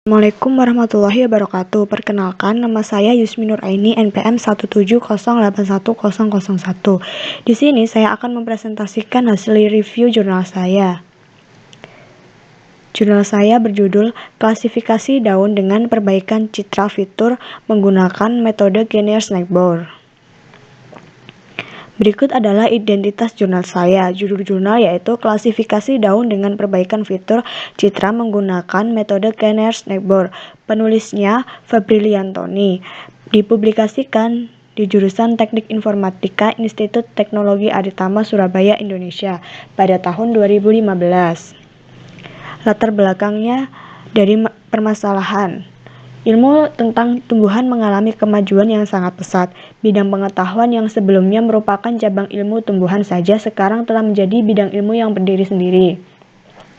Assalamualaikum warahmatullahi wabarakatuh. Perkenalkan, nama saya Yusmi Nuraini, NPM 170810001. Di sini saya akan mempresentasikan hasil review jurnal saya. Jurnal saya berjudul Klasifikasi Daun dengan Perbaikan Citra Fitur Menggunakan Metode Kenner-Snakebore. Berikut adalah identitas jurnal saya. Judul jurnal yaitu Klasifikasi Daun dengan Perbaikan Fitur Citra Menggunakan Metode Kenner-Snakebore. Penulisnya Febriliantoni. Dipublikasikan di jurusan Teknik Informatika Institut Teknologi Aritama Surabaya, Indonesia pada tahun 2015. Latar belakangnya dari permasalahan. Ilmu tentang tumbuhan mengalami kemajuan yang sangat pesat. Bidang pengetahuan yang sebelumnya merupakan cabang ilmu tumbuhan saja sekarang telah menjadi bidang ilmu yang berdiri sendiri.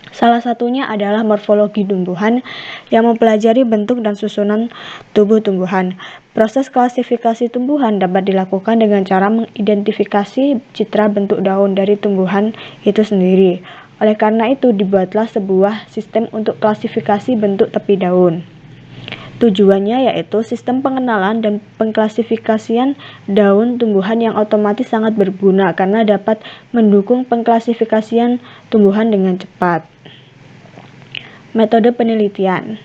Salah satunya adalah morfologi tumbuhan yang mempelajari bentuk dan susunan tubuh tumbuhan. Proses klasifikasi tumbuhan dapat dilakukan dengan cara mengidentifikasi citra bentuk daun dari tumbuhan itu sendiri. Oleh karena itu, dibuatlah sebuah sistem untuk klasifikasi bentuk tepi daun. Tujuannya yaitu sistem pengenalan dan pengklasifikasian daun tumbuhan yang otomatis sangat berguna karena dapat mendukung pengklasifikasian tumbuhan dengan cepat. Metode penelitian.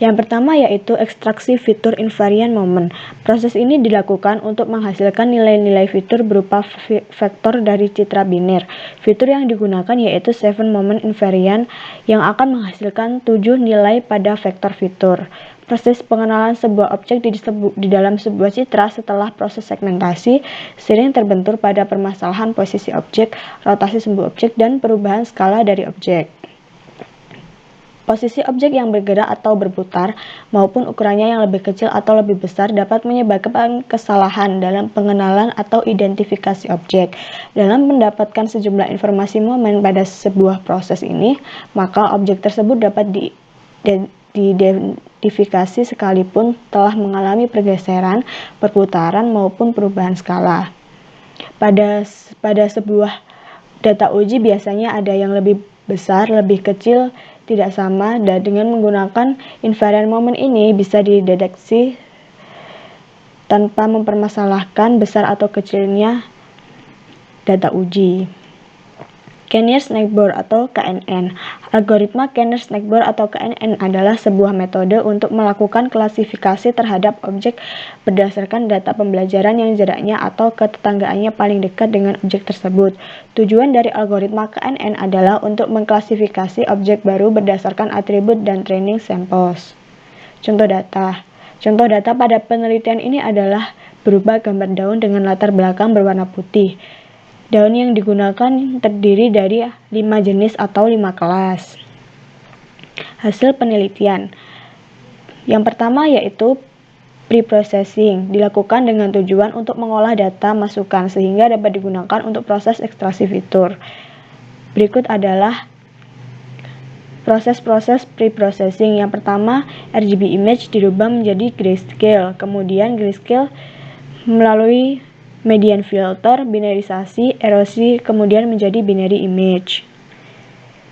Yang pertama yaitu ekstraksi fitur invariant moment. Proses ini dilakukan untuk menghasilkan nilai-nilai fitur berupa vektor dari citra biner. Fitur yang digunakan yaitu 7 moment invariant yang akan menghasilkan 7 nilai pada vektor fitur. Proses pengenalan sebuah objek di dalam sebuah citra setelah proses segmentasi sering terbentur pada permasalahan posisi objek, rotasi sebuah objek, dan perubahan skala dari objek. Posisi objek yang bergerak atau berputar maupun ukurannya yang lebih kecil atau lebih besar dapat menyebabkan kesalahan dalam pengenalan atau identifikasi objek. Dalam mendapatkan sejumlah informasi momen pada sebuah proses ini, maka objek tersebut dapat diidentifikasi sekalipun telah mengalami pergeseran, perputaran, maupun perubahan skala. Pada sebuah data uji biasanya ada yang lebih besar, lebih kecil, tidak sama, dan dengan menggunakan invariant moment ini bisa dideteksi tanpa mempermasalahkan besar atau kecilnya data uji. Kenner-Snakebore atau KNN. Algoritma Kenner-Snakebore atau KNN adalah sebuah metode untuk melakukan klasifikasi terhadap objek berdasarkan data pembelajaran yang jaraknya atau ketetanggaannya paling dekat dengan objek tersebut. Tujuan dari algoritma KNN adalah untuk mengklasifikasi objek baru berdasarkan atribut dan training samples. Contoh data. Contoh data pada penelitian ini adalah berupa gambar daun dengan latar belakang berwarna putih. Daun yang digunakan terdiri dari 5 jenis atau 5 kelas. Hasil penelitian. Yang pertama yaitu pre-processing, dilakukan dengan tujuan untuk mengolah data masukan sehingga dapat digunakan untuk proses ekstraksi fitur. Berikut adalah proses-proses pre-processing. Yang pertama, RGB image dirubah menjadi grayscale, kemudian grayscale melalui median filter, binarisasi, erosi, kemudian menjadi binary image.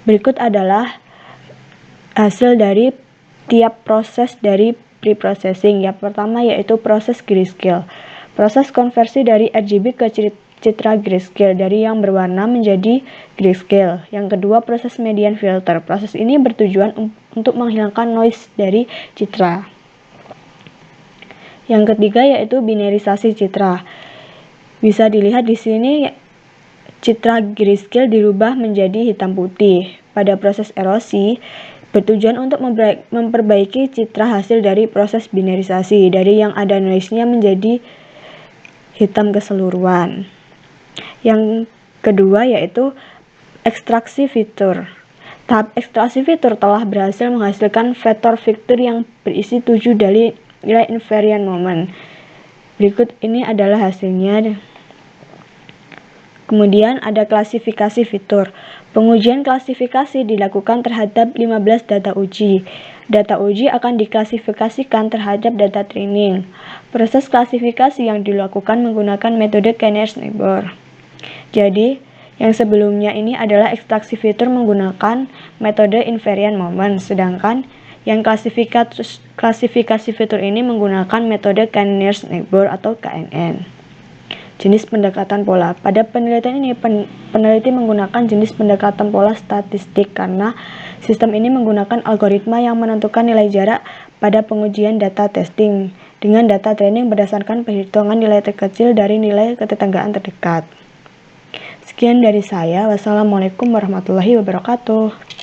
Berikut adalah hasil dari tiap proses dari pre-processing. Yang pertama yaitu proses grayscale. Proses konversi dari RGB ke citra grayscale dari yang berwarna menjadi grayscale. Yang kedua, proses median filter. Proses ini bertujuan untuk menghilangkan noise dari citra. Yang ketiga yaitu binarisasi citra. Bisa dilihat di sini citra grayscale dirubah menjadi hitam putih. Pada proses erosi bertujuan untuk memperbaiki citra hasil dari proses binarisasi dari yang ada noise-nya menjadi hitam keseluruhan. Yang kedua yaitu ekstraksi fitur. Tahap ekstraksi fitur telah berhasil menghasilkan vektor fitur yang berisi 7 nilai invariant moment. Berikut ini adalah hasilnya. Kemudian ada klasifikasi fitur. Pengujian klasifikasi dilakukan terhadap 15 data uji. Data uji akan diklasifikasikan terhadap data training. Proses klasifikasi yang dilakukan menggunakan metode Kenner-Snakebore. Jadi, yang sebelumnya ini adalah ekstraksi fitur menggunakan metode invariant moment, sedangkan Yang klasifikasi fitur ini menggunakan metode K-nearest neighbor atau KNN. Jenis pendekatan pola. Pada penelitian ini, peneliti menggunakan jenis pendekatan pola statistik karena sistem ini menggunakan algoritma yang menentukan nilai jarak pada pengujian data testing dengan data training berdasarkan perhitungan nilai terkecil dari nilai ketetanggaan terdekat. Sekian dari saya. Wassalamualaikum warahmatullahi wabarakatuh.